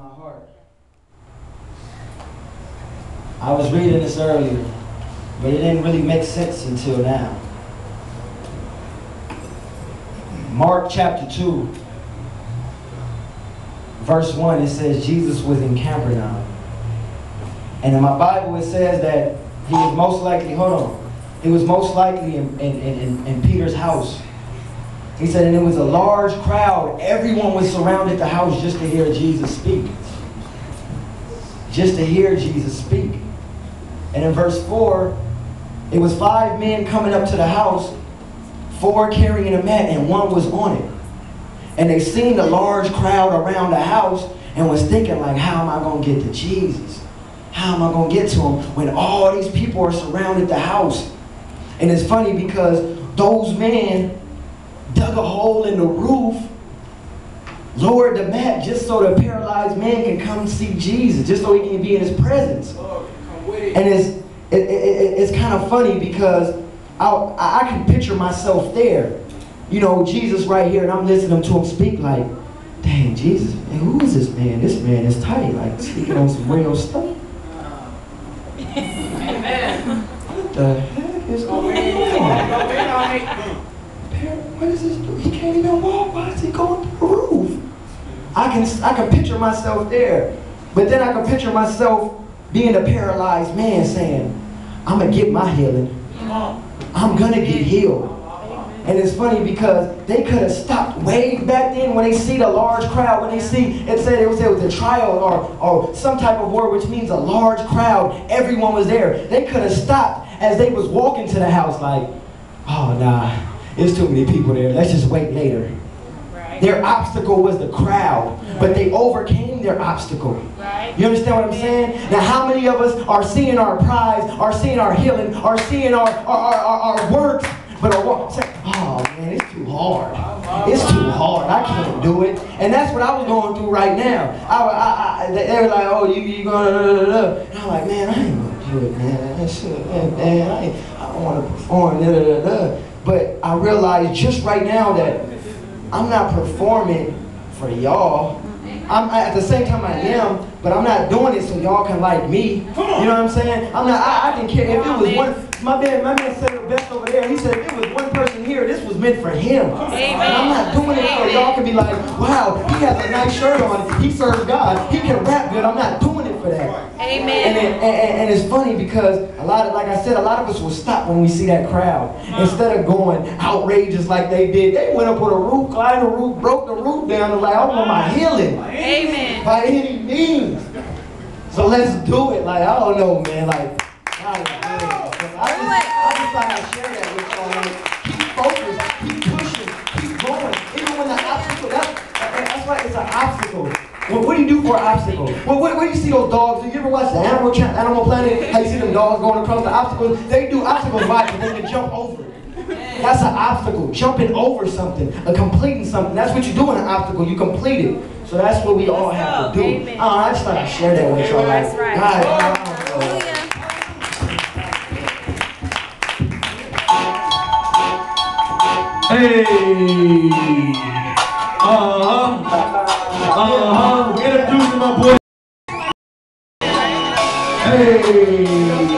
my heart. I was reading this earlier, but it didn't really make sense until now. Mark chapter 2, verse 1, it says Jesus was in Capernaum. And in my Bible it says that he was most likely, he was most likely in Peter's house. He said, and it was a large crowd. Everyone was surrounded the house just to hear Jesus speak. Just to hear Jesus speak. And in verse 4, it was 5 men coming up to the house, 4 carrying a mat, and 1 was on it. And they seen the large crowd around the house and was thinking, like, how am I going to get to Jesus? How am I going to get to him when all these people are surrounded the house? And it's funny because those men dug a hole in the roof, lowered the mat just so the paralyzed man can come see Jesus, just so he can be in his presence. And it's kind of funny because I can picture myself there. You know, Jesus right here, and I'm listening to him speak like, dang, Jesus, man, who is this man? This man is tight, like speaking on some real stuff. Amen. What the heck is going on? What is this dude? He can't even walk. Why is he going through the roof? I can picture myself there. But then I can picture myself being a paralyzed man saying, I'm going to get my healing. I'm going to get healed. And it's funny because they could have stopped way back then when they see the large crowd. When they see, it was a trial or some type of word which means a large crowd. Everyone was there. They could have stopped as they was walking to the house like, oh, nah. There's too many people there. Let's just wait later. Right. Their obstacle was the crowd, but they overcame their obstacle. Right. You understand what I'm saying? Now, how many of us are seeing our prize, are seeing our healing, are seeing our works, but are saying, oh man, it's too hard. It's too hard. I can't do it. And that's what I was going through right now. They were like, oh, you gonna, and I'm like, man, I ain't gonna do it, man. I don't want to perform, But I realize just right now that I'm not performing for y'all. At the same time I am, but I'm not doing it so y'all can like me. You know what I'm saying? I can care if it was one. My man said it best over there. He said if it was one person here, this was meant for him. And I'm not doing it so y'all can be like, wow, he has a nice shirt on. He serves God. He can rap good. I'm not doing it for that. Amen. And it's funny because like I said, a lot of us will stop when we see that crowd. Instead of going outrageous like they did, they went up on the roof, climbed the roof, broke the roof down, and like, I want my healing. Amen. By any means. So let's do it. Like, I don't know, man. Like, God is good. I just thought I'd share that with y'all. Like, keep focused, keep pushing, keep going. Even when the obstacle, that's why it's an obstacle. What do you do for an obstacle? What do you see those dogs? You ever watch the Animal Planet? How you see them dogs going across the obstacles? They do obstacles right, but they can jump over it. That's an obstacle. Jumping over something, completing something. That's what you do in an obstacle. You complete it. So that's what we all have to do. I just thought I'd share that with y'all. That's right. God, hey, we're introducing my boy. Hey.